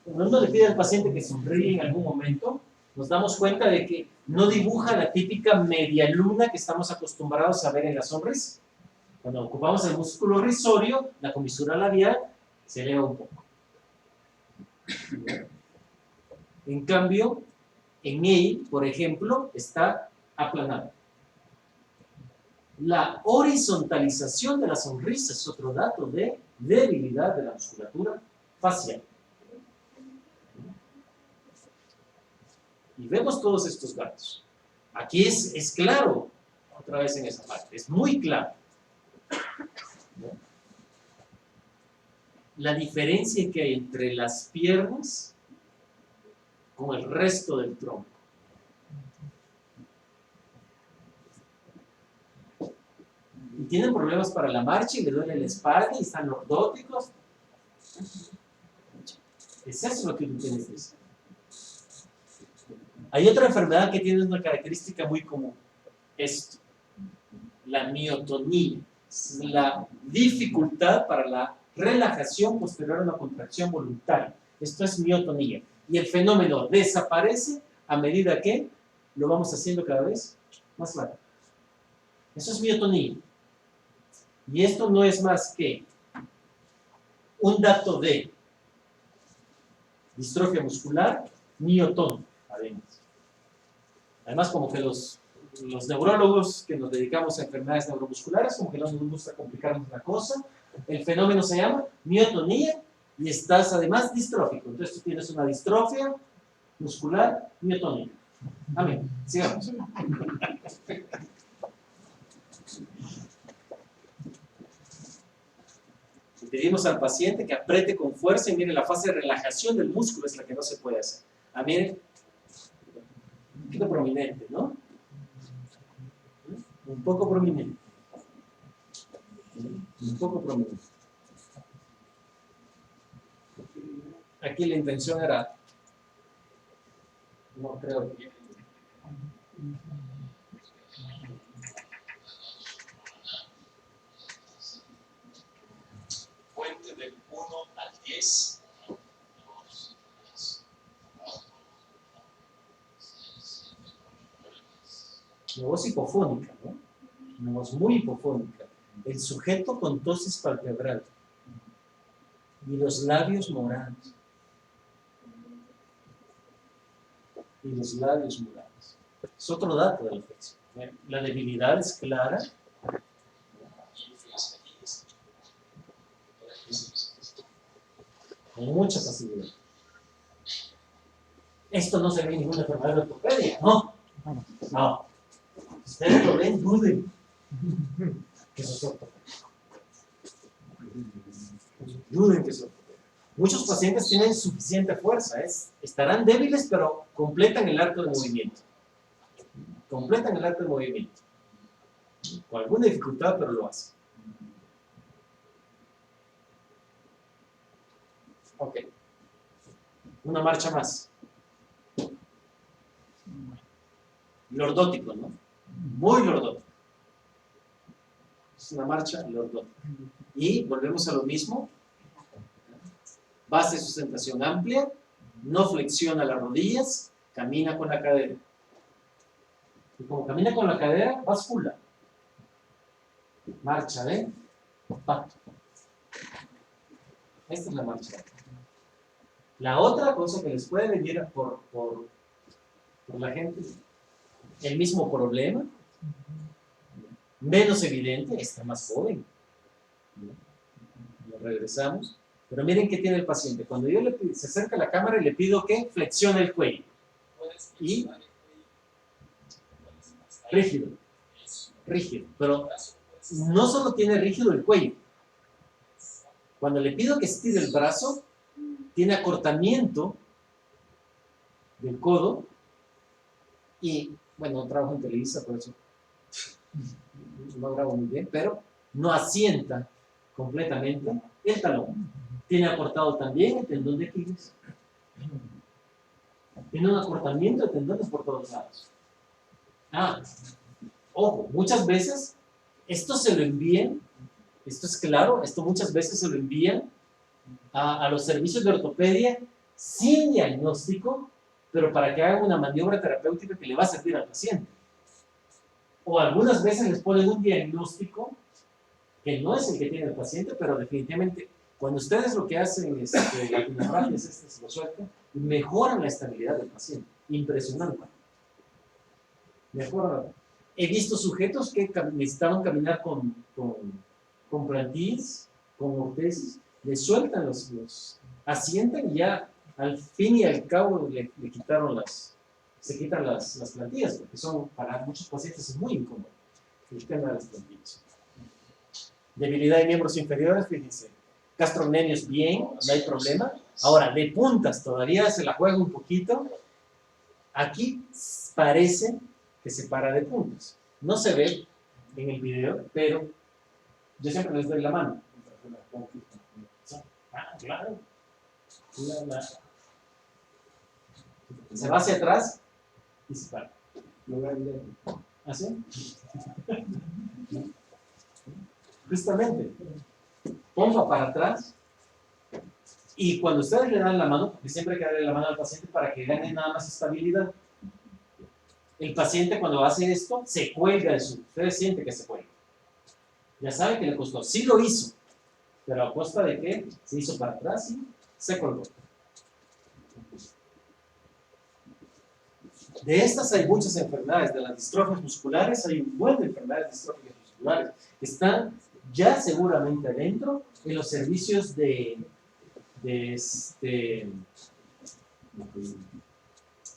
Cuando uno le pide al paciente que sonríe en algún momento, nos damos cuenta de que no dibuja la típica media luna que estamos acostumbrados a ver en la sonrisa. Cuando ocupamos el músculo risorio, la comisura labial se eleva un poco. En cambio, en él, por ejemplo, está aplanado. La horizontalización de la sonrisa es otro dato de debilidad de la musculatura facial. Y vemos todos estos datos. Aquí es claro, otra vez en esa parte, es muy claro. La diferencia que hay entre las piernas con el resto del tronco. Y tienen problemas para la marcha y le duele la espalda y están lordóticos. Es eso lo que tú tienes que decir. Hay otra enfermedad que tiene una característica muy común. Esto, la miotonía. Es la dificultad para la relajación posterior a una contracción voluntaria. Esto es miotonía. Y el fenómeno desaparece a medida que lo vamos haciendo cada vez más largo. Eso es miotonía. Y esto no es más que un dato de distrofia muscular miotón, además como que los neurólogos que nos dedicamos a enfermedades neuromusculares, como que no nos gusta complicarnos la cosa, el fenómeno se llama miotonía y estás además distrófico. Entonces tú tienes una distrofia muscular miotónica. Amén. Sigamos. Pedimos al paciente que apriete con fuerza y mire la fase de relajación del músculo es la que no se puede hacer. Ah, miren, un poquito prominente, ¿no? Un poco prominente. Un poco prominente. Aquí la intención era, no creo que... Cuente del 1 al 10. Una voz hipofónica, ¿no? Una voz muy hipofónica. El sujeto con tosis palpebral y los labios morados. Y los labios morados. Es otro dato de la afección. La debilidad es clara. Con mucha facilidad. Esto no se ve en ninguna enfermedad de ortopedia, ¿no? No. Ustedes lo ven, duden. Que eso es ortopedia. Duden que es ortopedia. Muchos pacientes tienen suficiente fuerza, estarán débiles, pero completan el arco de movimiento. Completan el arco de movimiento. Con alguna dificultad, pero lo hacen. Ok. Una marcha más. Lordótico, ¿no? Muy lordótico. Es una marcha lordótica. Y volvemos a lo mismo. Base de sustentación amplia, no flexiona las rodillas, camina con la cadera. Y como camina con la cadera, bascula. Marcha de pato. Esta es la marcha. La otra cosa que les puede venir por la gente, el mismo problema, menos evidente, está más joven. Lo regresamos. Pero miren qué tiene el paciente. Cuando yo le pido, se acerca a la cámara y le pido que flexione el cuello. Y rígido, rígido. Pero no solo tiene rígido el cuello. Cuando le pido que estire el brazo, tiene acortamiento del codo. Y, bueno, trabajo en Televisa, por eso no grabo muy bien, pero no asienta completamente el talón. Tiene acortado también el tendón de Aquiles. Tiene un acortamiento de tendones por todos lados. Ojo, muchas veces esto se lo envían, esto es claro, esto muchas veces se lo envían a los servicios de ortopedia sin diagnóstico, pero para que hagan una maniobra terapéutica que le va a servir al paciente. O algunas veces les ponen un diagnóstico que no es el que tiene el paciente, pero definitivamente cuando ustedes lo que hacen es que la quimioterapia es se lo sueltan, mejoran la estabilidad del paciente. Impresionante. Mejoran. He visto sujetos que necesitaban caminar con plantillas, con ortesis, les sueltan asientan y ya al fin y al cabo le quitaron se quitan las plantillas, porque son para muchos pacientes es muy incómodo el tema de las plantillas. Debilidad de miembros inferiores, fíjense. Gastrocnemios bien, no hay problema. Ahora, de puntas todavía se la juega un poquito. Aquí parece que se para de puntas. No se ve en el video, pero yo siempre les doy la mano. Claro. Se va hacia atrás y se para. ¿Así? Justamente. Pompa para atrás. Y cuando ustedes le dan la mano, porque siempre hay que darle la mano al paciente para que gane nada más estabilidad. El paciente cuando hace esto, se cuelga de ustedes sienten que se cuelga. Ya saben que le costó. Sí lo hizo, pero a costa de que se hizo para atrás y se colgó. De estas hay muchas enfermedades. De las distrofias musculares hay un buen de enfermedades distróficas musculares que están ya seguramente adentro en los servicios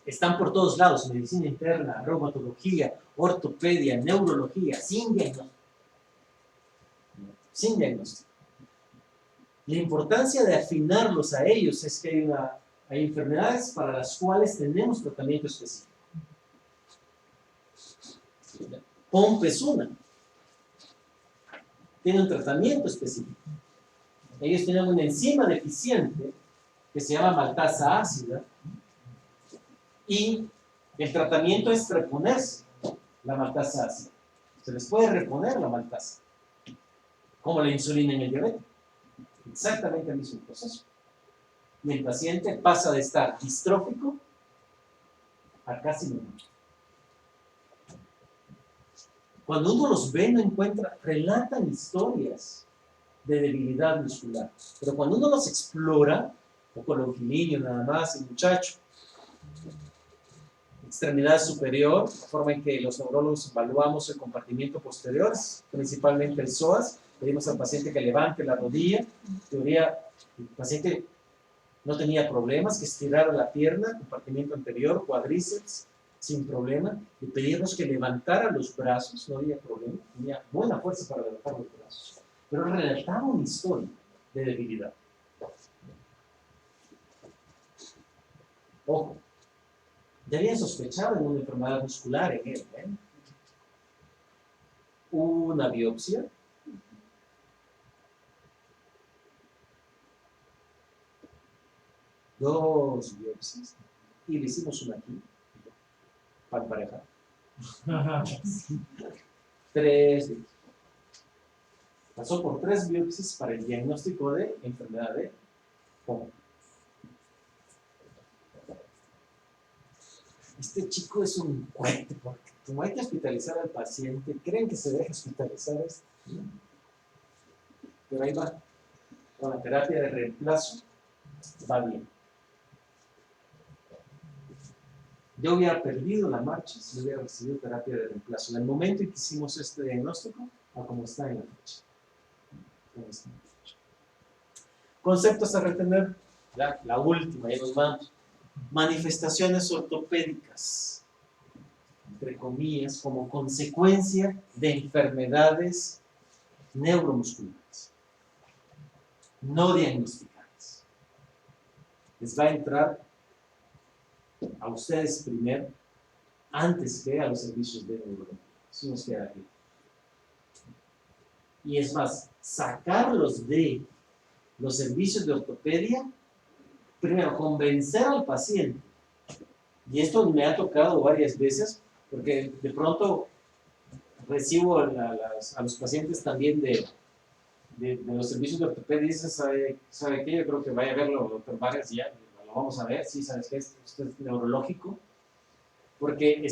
están por todos lados, medicina interna, reumatología, ortopedia, neurología, sin diagnóstico. Sin diagnóstico. La importancia de afinarlos a ellos es que hay enfermedades para las cuales tenemos tratamiento específico. POMP es una. Tiene un tratamiento específico. Ellos tienen una enzima deficiente que se llama maltasa ácida y el tratamiento es reponerse la maltasa ácida. Se les puede reponer la maltasa, como la insulina en el diabetes. Exactamente el mismo proceso. Y el paciente pasa de estar distrófico a casi normal. Cuando uno los ve, no encuentra, relatan historias de debilidad muscular. Pero cuando uno los explora, un poco longilíneo nada más, el muchacho, extremidad superior, la forma en que los neurólogos evaluamos el compartimiento posterior, principalmente el psoas, pedimos al paciente que levante la rodilla, en teoría el paciente no tenía problemas, que estirara la pierna, compartimiento anterior, cuádriceps, sin problema, le pedíamos que levantara los brazos, no había problema, tenía buena fuerza para levantar los brazos, pero relataba una historia de debilidad. Ojo, ya habían sospechado en una enfermedad muscular en él, ¿eh? Una biopsia, dos biopsias, y le hicimos una aquí, para emparejar. Tres biopsias. Pasó por 3 biopsias para el diagnóstico de enfermedad de POMP. Este chico es un cuento, porque como hay que hospitalizar al paciente, creen que se deja hospitalizar esto. Pero ahí va, con la terapia de reemplazo, va bien. Yo hubiera perdido la marcha si hubiera recibido terapia de reemplazo. En el momento en que hicimos este diagnóstico, a como está en la fecha. Conceptos a retener, la última, ya nos vamos. Manifestaciones ortopédicas, entre comillas, como consecuencia de enfermedades neuromusculares, no diagnosticadas. Les va a entrar a ustedes primero, antes que a los servicios de neurología. Eso nos queda aquí. Y es más, sacarlos de los servicios de ortopedia, primero, convencer al paciente. Y esto me ha tocado varias veces, porque de pronto recibo a los pacientes también de los servicios de ortopedia y dicen, ¿sabe qué? Yo creo que vaya a verlo, doctor Vargas, y ya lo vamos a ver, sí, ¿sabes qué? Esto es neurológico, porque,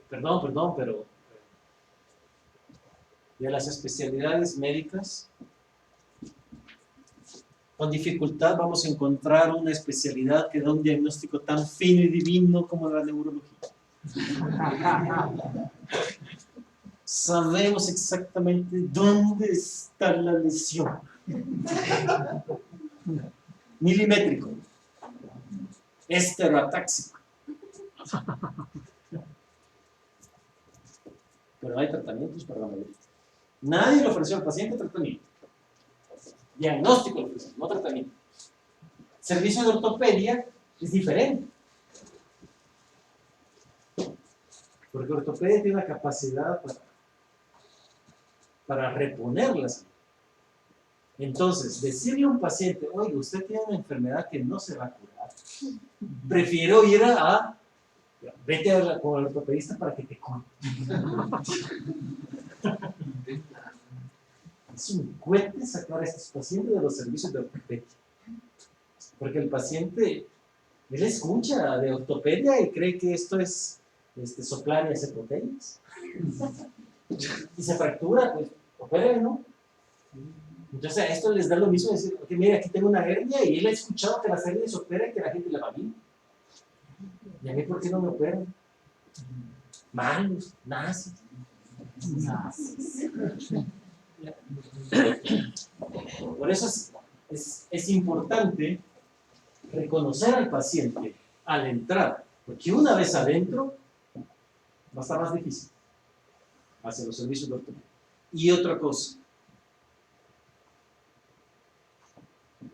perdón, pero de las especialidades médicas, con dificultad vamos a encontrar una especialidad que da un diagnóstico tan fino y divino como la neurología. Sabemos exactamente dónde está la lesión. Milimétrico. Estereotáxico. Pero hay tratamientos para la mayoría. Nadie le ofreció al paciente tratamiento. Diagnóstico le ofreció, no tratamiento. Servicio de ortopedia es diferente. Porque ortopedia tiene una capacidad para reponerlas. Entonces, decirle a un paciente, oye, usted tiene una enfermedad que no se va a curar, prefiero ir vete con el ortopedista para que te cure. Es un cohete sacar a estos pacientes de los servicios de ortopedia. Porque el paciente, él escucha de ortopedia y cree que esto es soplar y hacer botellas. Y se fractura, pues, opere, ¿no? Entonces a esto les da lo mismo decir, ok, mira, aquí tengo una hernia y él ha escuchado que las hernias operan y que la gente le va bien. ¿Y a mí por qué no me operan? Malos, nazis. Por eso es importante reconocer al paciente al entrar, porque una vez adentro va a estar más difícil hacia los servicios de ortopedia. Y otra cosa,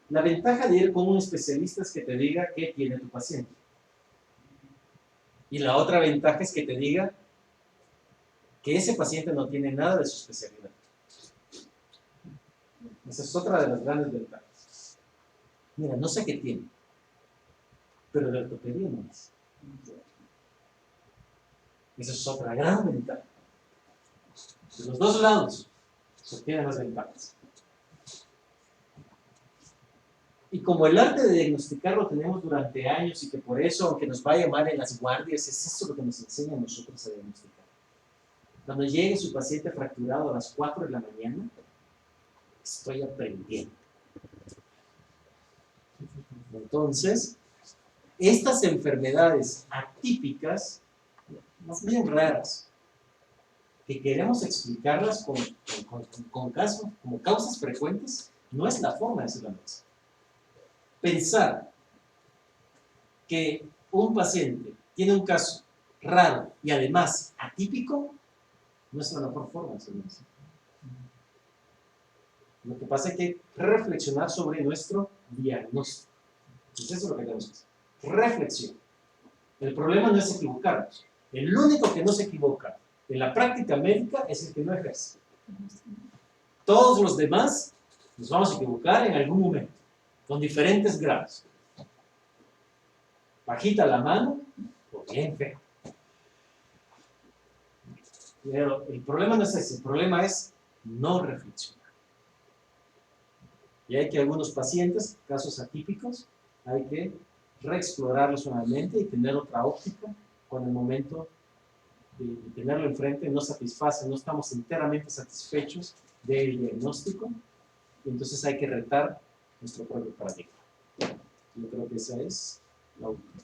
la ventaja de ir con un especialista es que te diga qué tiene tu paciente. Y la otra ventaja es que te diga que ese paciente no tiene nada de su especialidad. Esa es otra de las grandes ventajas. Mira, no sé qué tiene, pero la ortopedia no es. Esa es otra gran ventaja. De los dos lados se obtienen las ventajas. Y como el arte de diagnosticar lo tenemos durante años y que por eso, aunque nos vaya mal en las guardias, es eso lo que nos enseña a nosotros a diagnosticar. Cuando llegue su paciente fracturado a las 4 de la mañana, estoy aprendiendo. Entonces, estas enfermedades atípicas, más bien raras, que queremos explicarlas con casos, como causas frecuentes, no es la forma de hacer la medicina. Pensar que un paciente tiene un caso raro y además atípico no es la mejor forma de hacer medicina. Lo que pasa es que hay que reflexionar sobre nuestro diagnóstico. Entonces eso es lo que tenemos que hacer. Reflexión. El problema no es equivocarnos. El único que no se equivoca en la práctica médica es el que no ejerce. Todos los demás nos vamos a equivocar en algún momento, con diferentes grados. Bajita la mano o bien feo. Pero el problema no es ese, el problema es no reflexionar. Y hay que algunos pacientes, casos atípicos, hay que reexplorarlos nuevamente y tener otra óptica cuando el momento de tenerlo enfrente no satisface, no estamos enteramente satisfechos del diagnóstico, y entonces hay que retar nuestro propio paradigma. Yo creo que esa es la última.